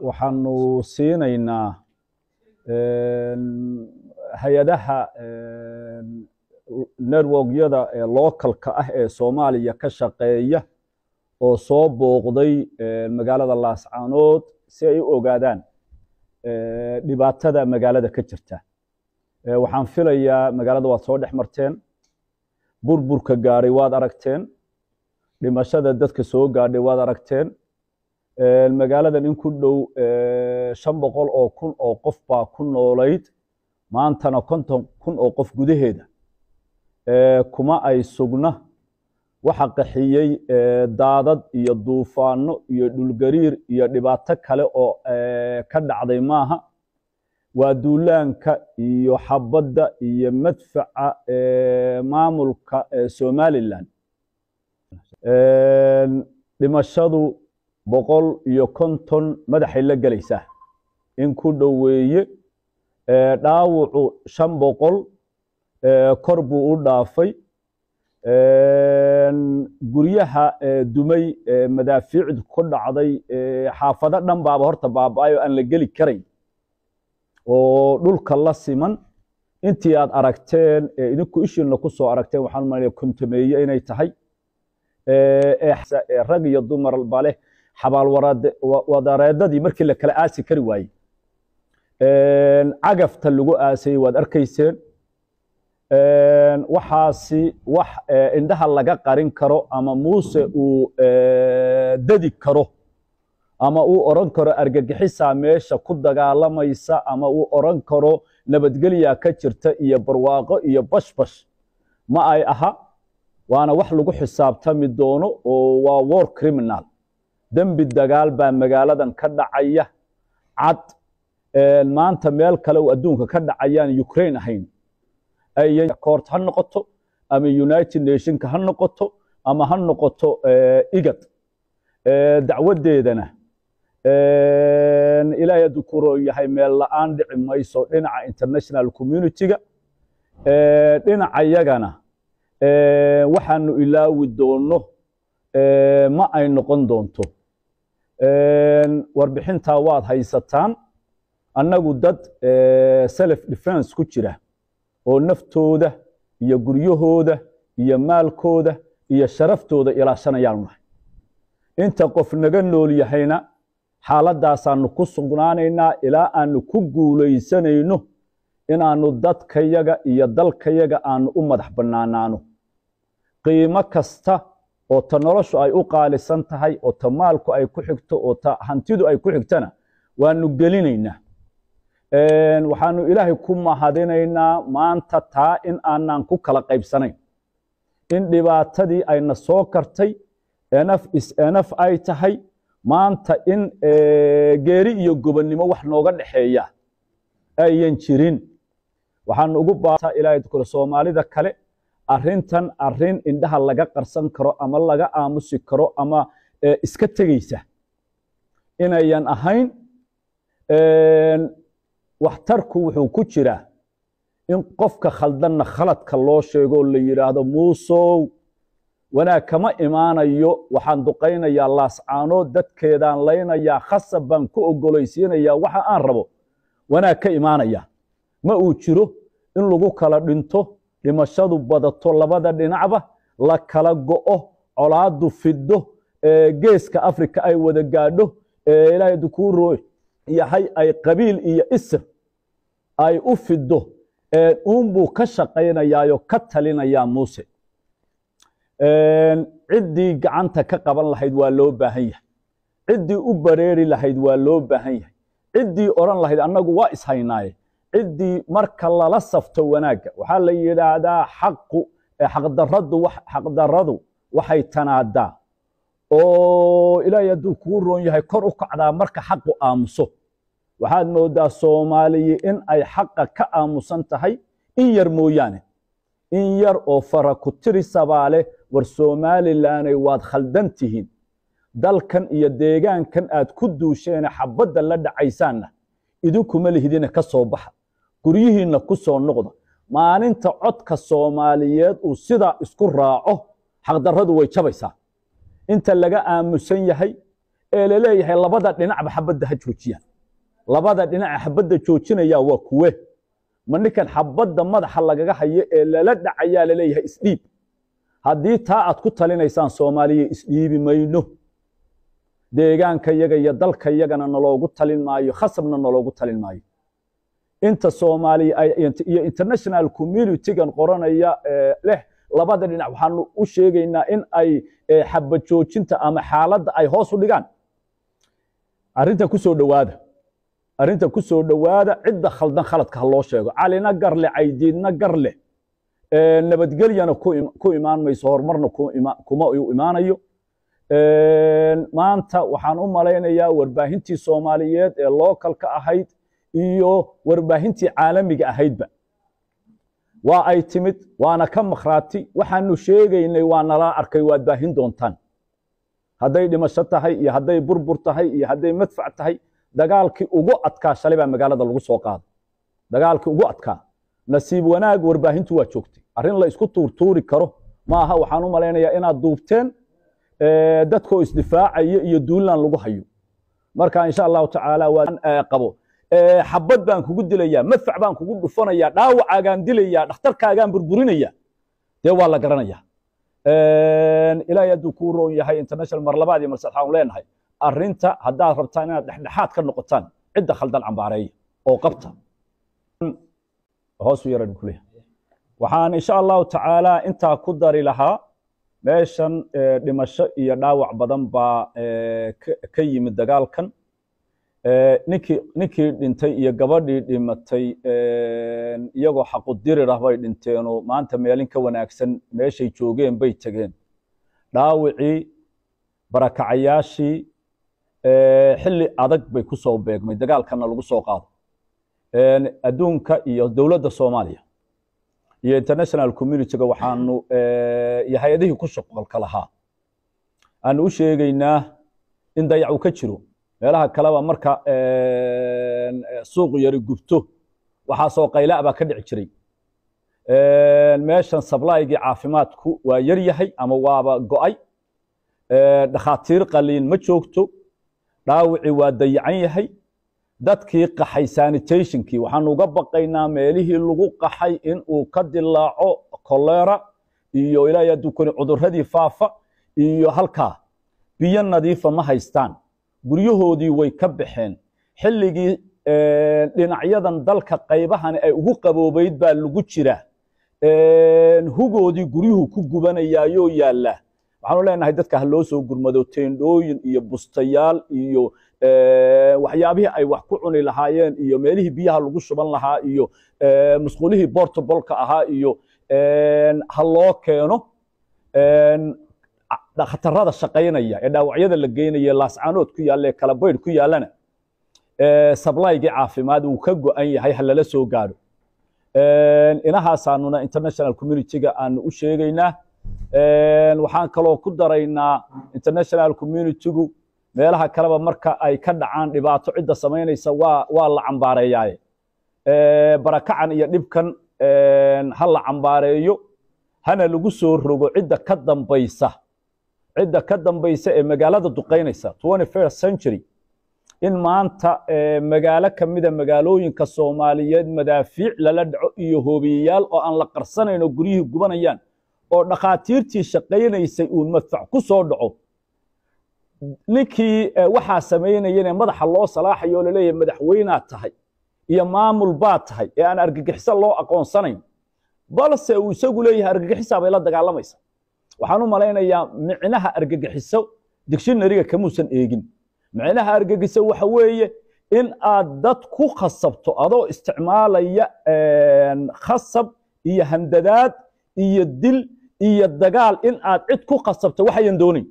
waxaanu siinaynaa hay-adaha network-yada localka ah ee Soomaaliya ka shaqeeya oo soo booqday magaalada Laascaanood si ay u ogaadaan dhibaatada magaalada ka jirta. waxaan filayaa magaalada waad soo dhex marteen, burburka gaaray waad aragteen, dhimashada dadka soo gaadhay waad aragteen. magaaladan in ku dhow 500 oo kun oo qof baa ku noolayd, maantana 50 kun oo qof gudaheeda kuma ay sugna. waxa qaxiyay daadad iyo duufaano iyo dhulgariir iyo dhibaato kale oo ka dhacday maaha, waa duulaanka iyo xabadda iyo madfaca maamulka Somaliland. dhimashadu 150 madaxay la galaysaa in ku dhoweeye, dhaawacu 500 kor buu u dhaafay. guryaha dumay madaafiicdu ku dhacday, xaafado dhan baaba horta baaba'ay oo aan la geli karayn oo dhulka la siman. intii aad aragteen idinku ishiinna ku soo aragteen waxaan umaleeyaa kuntameeye inay tahay. rag iyo dumar bale xabaal wadareedadii markii la kala aasi kari waayey, cagafta lagu aasayey waad arkayseen. waxaasi wax indhaha laga qarin karo ama muuse uu dadi karo ama uu oran karo argagixisaa meesha ku dagaalamaysa ama uu oran karo nabadgelya ka jirta iyo barwaaqo iyo bashbash ma ay aha. waana wax lagu xisaabtami doono oo waa war criminal. dembi dagaal baa magaaladan ka dhacaya cad. maanta meel kale oo adduunka ka dhacayaan Ukraine ahayn, ay court ha noqoto ama United Nations ha noqoto ama ha noqoto IGAD. dacwadeedana ilaahay dukuro yahay meel la'aan dhici mayso dhinaca international community-ga. dhinaca yagana waxaanu ilaawi doono ma ay noqon doonto. warbixinta waad haysataan. annagu dad self defense ku jira oo naftooda iyo guryahooda iyo maalkooda iyo sharaftooda ilaashanayaan nahay. inta qof naga nool yahayna xaaladaasaanu ku sugnaanaynaa ilaa aanu ku guulaysanayno inaanu dadkayaga iyo dalkayaga aanu u madax bannaanaano. qiimo kasta oo ta noloshu ay u qaalisan tahay, oo ta maalku ay ku xigto, oo ta hantidu ay ku xigtana waanu gelinaynaa. waxaanu ilaahay ku mahadinaynaa maanta taa in aanan ku kala qaybsanayn, in dhibaatadii ayna soo kartay enough is enough ay tahay. maanta in geeri iyo gobonnimo wax nooga dhaxeeya ayan jirin. waxaan ugu baataa ilaahay kula Soomaalida kale arrintan arrin indhaha laga qarsan karo ama laga aamusi karo ama iska tegaysa inayan ahayn. waxtarku wuxuu ku jiraa in qofka khaldanna khaladka loo sheego la yiraahdo muusow wanaag kama imaanayo, waxaan duqaynayaa Laascaanood, dadkeedaan laynayaa, khasab baan ku ogolaysiinayaa waxa aan rabo wanaag ka imaanaya. ma uu jiro in lagu kala dhinto, dhimashadu badato, labada dhinacba la kala go'o, colaadu fido, geeska Afrika ay wada gaadho, ilaahay dukuro yahay ay qabiil iyo isr ay u fido. buu ka shaqaynayaa ka talinayaa muuse. ciddii gacanta ka qaban lahayd waa loo baahan yahay, ciddii u bareeri lahayd waa loo baahan yahay, ciddii oran lahayd annagu waa ishaynaaye, ciddii marka lala safto wanaagga. waxaa la yidhaahdaa xaqdarradu waxay tanaadaa oo ilaahay hadduu kuu roon yahay kor u kacdaa marka xaqu aamuso. waxaad moodaa Soomaaliya in ay xaqa ka aamusan tahay in yar mooyaane, in yar oo fara ku tiri sabaale. war Somaliland waad khaldan tihiin, dalkan iyo deegaankan aad ku duusheen xabadda la dhacaysaanna idinkuma lihidina ka soo baxa, guryihiinna ku soo noqda. maalinta codka Soomaaliyeed uu sida isku raaco xaqdarradu way jabaysaa. inta laga aamusan yahay leeyahay labada dhinacba xabadda ha joojiyaan labada dhinac xabadda joojinaya waa kuwe ma ninkan xabadda madaxa lagaga hayo ee lala dhacayaa la leeyahay isdhiib haddii taa aad ku talinaysaan Soomaaliya isdhiibi mayno deegaanka iyaga iyo dalka iyagana naloogu talin maayo khasabna naloogu talin maayo inta Soomaaliya iyo international community-gan qoranaya leh labada dhinac waxaan u sheegaynaa in ay xabad joojinta ama xaaladda ay hoos u dhigaan arrinta ku soo dhawaada cidda khaldan khaladka loo sheego calina garle caydiidna garle nabadgelyana ku imaan mayso horumarna kuma imaanayo maanta waxaan u malaynayaa warbaahintii Soomaaliyeed ee localka ahayd iyo warbaahintii caalamiga ahaydba waa ay timid waana ka makhraati waxaanu sheegaynay waa nala arkay waad baahin doontaan hadday dhimasho tahay iyo hadday burbur tahay iyo hadday madfac tahay dagaalkii ugu adkaa shalay baa magaalada lagu soo qaaday dagaalkii ugu adkaa nasiib wanaag warbaahintu waa joogtay arrin la isku tuurtuuri karo ma aha waxaan u malaynayaa inaad duubteen dadkoo isdifaacaya iyo duulaan lagu hayo marka insha Allah taala waan qabo xabad baan kugu dilayaa madfac baan kugu dhufanayaa dhaawacaagaan dilayaa dhakhtarkaagaan burburinayaa dee waa la garanayaa ilaahay hadduu kuu roon yahay international mar labaad iyo mar saddexaad aan leenahay arrinta haddaad rabtaan inaad dhexdhexaad ka noqotaan cidda khaldan cambaareeya oo qabta hoos u yaran kuleh waxaan insha Allah taala intaa ku dari lahaa meeshan dhimasho iyo dhaawac badan baa ka yimid dagaalkan ninkii dhintay iyo gabadhii dhimatay iyagoo xaqu dirir ah bay dhinteenoo maanta meelin ka wanaagsan meeshay joogeen bay tageen dhaawicii barakacayaashii xilli adag bay ku soo beegmay dagaalkana lagu soo qaado adduunka iyo dowladda Soomaaliya iyo international community-ga waxaanu hay'adihii ku shaqalka lahaa aanu u sheegaynaa in dayac uu ka jiro meelaha kaleba marka suuq yari gubto waxa soo qayla ba ka dhici jiray meeshan supply-gi caafimaadku waa yar yahay ama waaba go'ay dhakhaatiir qaliin ma joogto dhaawici waa dayacan yahay dadkii qaxay sanitation-kii waxaan uga baqaynaa meelihii lagu qaxay in uu ka dilaaco cholera iyo ilaahay hadduu kori cudurradii faafa iyo halkaa biyo nadiifa ma haystaan guryahoodii way ka baxeen xilligii dhinacyadan dalka qaybahani ay ugu qaboobayd baa lagu jira hugoodii guryuhu ku gubanayaayo yaala waxaanu leenahay dadka ha loo soo gurmado teendhooyin iyo bustayaal iyo waxyaabihii ay wax ku cuni lahaayeen iyo meelihii biyaha lagu shuban lahaa iyo musqulihii portable-ka ahaa iyo ha loo keeno dhakhtarada shaqaynaya ee dhaawacyada la geynaya laascaanood ku yaalla kala bayd ku yaalana supply-gi caafimaad uu ka go'an yahay hal la soo gaaro inahaasaanuna international community-ga aanu u sheegaynaa waxaan kaloo ku daraynaa international community-gu meelaha kaleba marka ay ka dhacaan dhibaato cidda samaynaysa waa la cambaareeyaaye barakacan iyo dhibkan ha la cambaareeyo hana lagu soo rogo cidda ka dambaysa ee magaalada duqeynaysa 21st century in maanta magaalo kamida magaalooyinka Soomaaliyeed madaafiic lala dhaco iyo hoobiyaal oo aan la qarsanayno guryihii gubanayaan oo dhakhaatiirtii shaqaynaysay uu madfac ku soo dhaco ninkii waxaa sameynayeen madaxa loo salaaxayo la leeyahay madaxweynaha tahay iyo maamul baa tahay ee aan argagixisa loo aqoonsanayn balse uu isagu leeyahay argagixisa bay la dagaalamaysa waxaan u malaynayaa micnaha argagixiso dictionary-ga kamuusan eegin micnaha argagixiso waxa weeye in aad dad ku khasabto adoo isticmaalaya khasab iyo handadaad iyo dil iyo dagaal in aad cid ku khasabto waxayan doonin